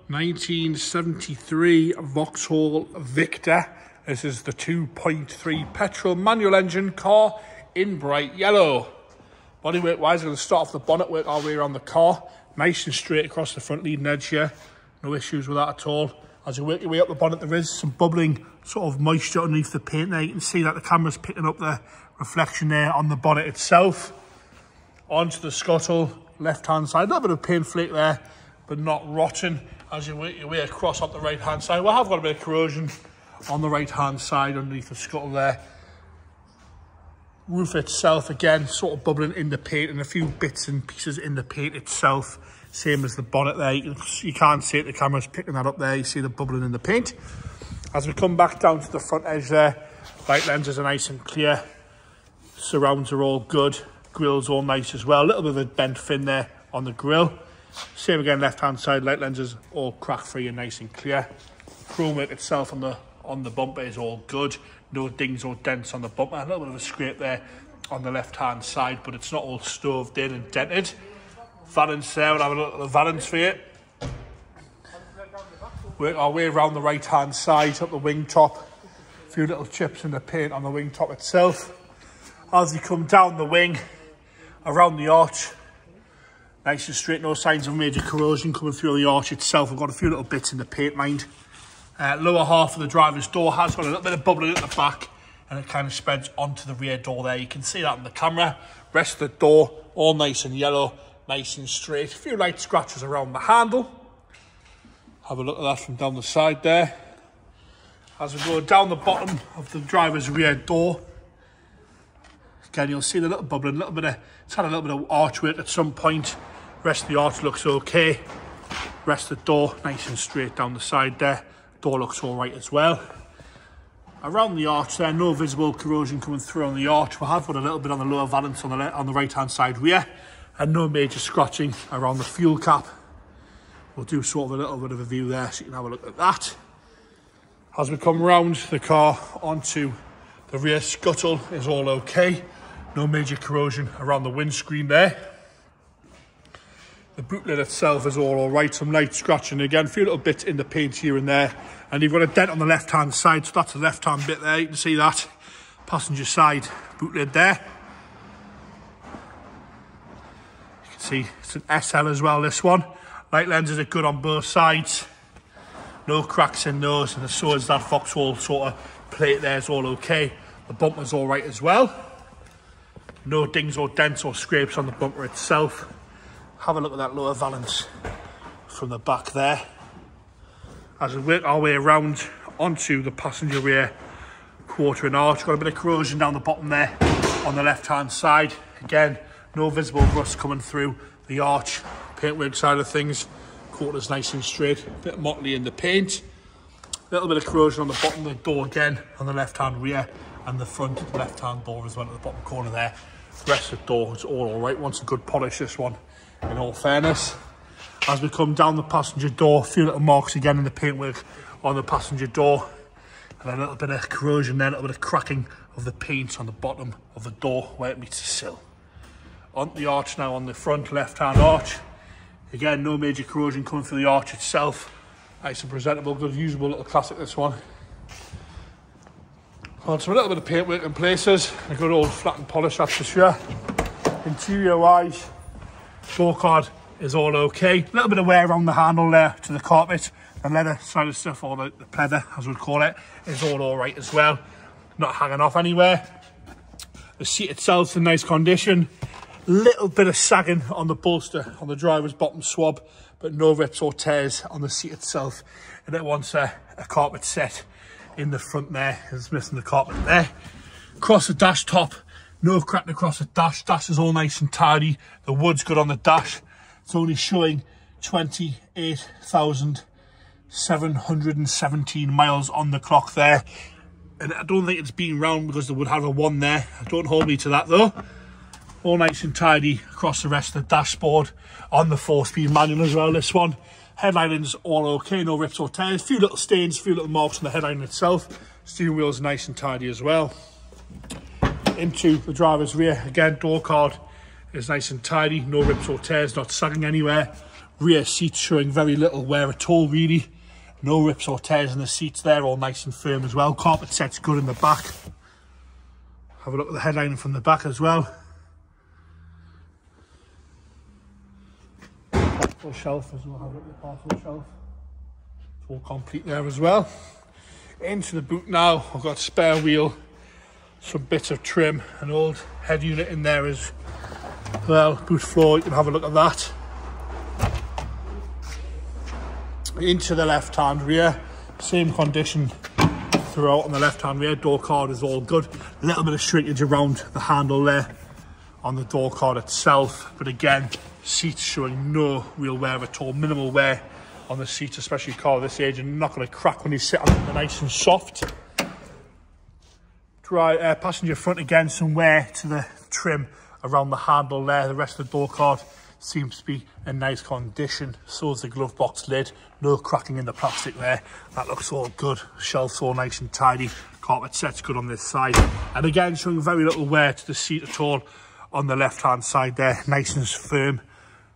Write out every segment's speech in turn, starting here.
1973 Vauxhall Victor. This is the 2.3 petrol manual engine car in bright yellow. Bodywork wise, we're going to start off the bonnet, work our way around the car. Nice and straight across the front leading edge here. No issues with that at all. As you work your way up the bonnet, there is some bubbling sort of moisture underneath the paint there. You can see that the camera's picking up the reflection there on the bonnet itself. Onto the scuttle, left hand side. A little bit of paint flake there, but not rotten. As you work your way across up the right hand side, we have got a bit of corrosion on the right hand side underneath the scuttle there. Roof itself, again, sort of bubbling in the paint and a few bits and pieces in the paint itself. Same as the bonnet there. You can't see it, the camera's picking that up there. You see the bubbling in the paint. As we come back down to the front edge there, light lenses are nice and clear. Surrounds are all good. Grill's all nice as well. A little bit of a bent fin there on the grill. Same again, left hand side, light lenses all crack free and nice and clear. Chrome work itself on the bumper is all good. No dings or dents on the bumper. A little bit of a scrape there on the left hand side, but it's not all stoved in and dented. Valance there, we'll have a look at the valance for you. Work our way around the right hand side up the wing top. A few little chips in the paint on the wing top itself. As you come down the wing, around the arch, nice and straight, no signs of major corrosion coming through the arch itself. We've got a few little bits in the paint, mind. Lower half of the driver's door has got a little bit of bubbling at the back, and it kind of spreads onto the rear door there. You can see that on the camera. Rest of the door, all nice and yellow, nice and straight. A few light scratches around the handle. Have a look at that from down the side there. As we go down the bottom of the driver's rear door, again, you'll see the little bubbling, it's had a little bit of archwork at some point. Rest of the arch looks okay. Rest of the door, nice and straight down the side there. Door looks all right as well. Around the arch there, no visible corrosion coming through on the arch. We have got a little bit on the lower valance on the right hand side rear, and no major scratching around the fuel cap. We'll do sort of a little bit of a view there so you can have a look at that. As we come round the car onto the rear scuttle, is all okay. No major corrosion around the windscreen there. The boot lid itself is all right. Some light scratching again, a few little bits in the paint here and there. And you've got a dent on the left hand side, so that's the left hand bit there. You can see that. Passenger side boot lid there. You can see it's an SL as well, this one. Light lenses are good on both sides. No cracks in those, and so is that Vauxhall sort of plate there, is all okay. The bumper's all right as well. No dings or dents or scrapes on the bumper itself. Have a look at that lower valance from the back there. As we work our way around onto the passenger rear quarter and arch, got a bit of corrosion down the bottom there on the left hand side. Again, no visible rust coming through the arch. Paintwork side of things, quarter's nice and straight. A bit motley in the paint. A little bit of corrosion on the bottom of the door again on the left hand rear, and the front left hand door as well at the bottom corner there. Rest of the door is all right. Wants a good polish, this one, in all fairness. As we come down the passenger door, a few little marks again in the paintwork on the passenger door, and a little bit of corrosion there, a little bit of cracking of the paint on the bottom of the door where it meets the sill. On the arch now, on the front left hand arch, again, no major corrosion coming through the arch itself. Nice and presentable, good usable little classic, this one. On to a little bit of paintwork in places, a good old flat and polish, that's for sure. Interior wise, door card is all okay. A little bit of wear around the handle there to the carpet. The leather side of stuff, or the pleather as we'd call it, is all right as well. Not hanging off anywhere. The seat itself's in nice condition. Little bit of sagging on the bolster on the driver's bottom swab, but no rips or tears on the seat itself. And it wants a carpet set in the front there. It's missing the carpet there. Across the dash top, no crack across the dash. Dash is all nice and tidy. The wood's good on the dash. It's only showing 28,717 miles on the clock there. And I don't think it's been round because they would have a 1 there. Don't hold me to that though. All nice and tidy across the rest of the dashboard. On the 4-speed manual as well, this one. Headlining's all okay, no rips or tears. A few little stains, a few little marks on the headline itself. Steering wheel's nice and tidy as well. Into the driver's rear, again, door card is nice and tidy, no rips or tears, not sagging anywhere. Rear seats showing very little wear at all really. No rips or tears in the seats there, all nice and firm as well. Carpet set's good in the back. Have a look at the headlining from the back as well. Parcel shelf as well, have a look at the parcel shelf. It's all complete there as well. Into the boot now, I've got a spare wheel, some bits of trim, an old head unit in there as well. Boot floor, you can have a look at that. Into the left hand rear, same condition throughout on the left hand rear. Door card is all good. A little bit of shrinkage around the handle there on the door card itself, but again, seats showing no real wear at all. Minimal wear on the seats, especially a car of this age, and not going to crack when you sit on them. They're nice and soft. Passenger front, again, some wear to the trim around the handle there. The rest of the door card seems to be in nice condition. So is the glove box lid. No cracking in the plastic there. That looks all good. Shelves all nice and tidy. Carpet set's good on this side. And again, showing very little wear to the seat at all on the left-hand side there. Nice and firm.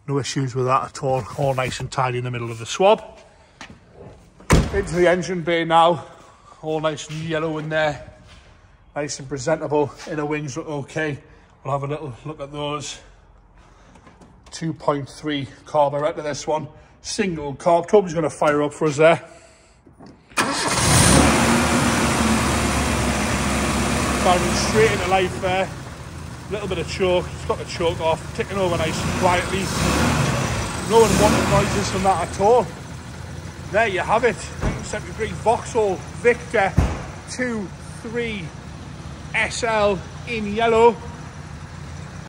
No issues with that at all. All nice and tidy in the middle of the swab. Into the engine bay now. All nice and yellow in there. Nice and presentable. Inner wings look okay. We'll have a little look at those. 2.3 carburettor, this one. Single carb. Toby's going to fire up for us there. Firing straight into life there. A little bit of choke. It's got the choke off. Ticking over nice and quietly. No unwanted noises from that at all. There you have it. 1973 Vauxhall Victor 2.3 SL in yellow.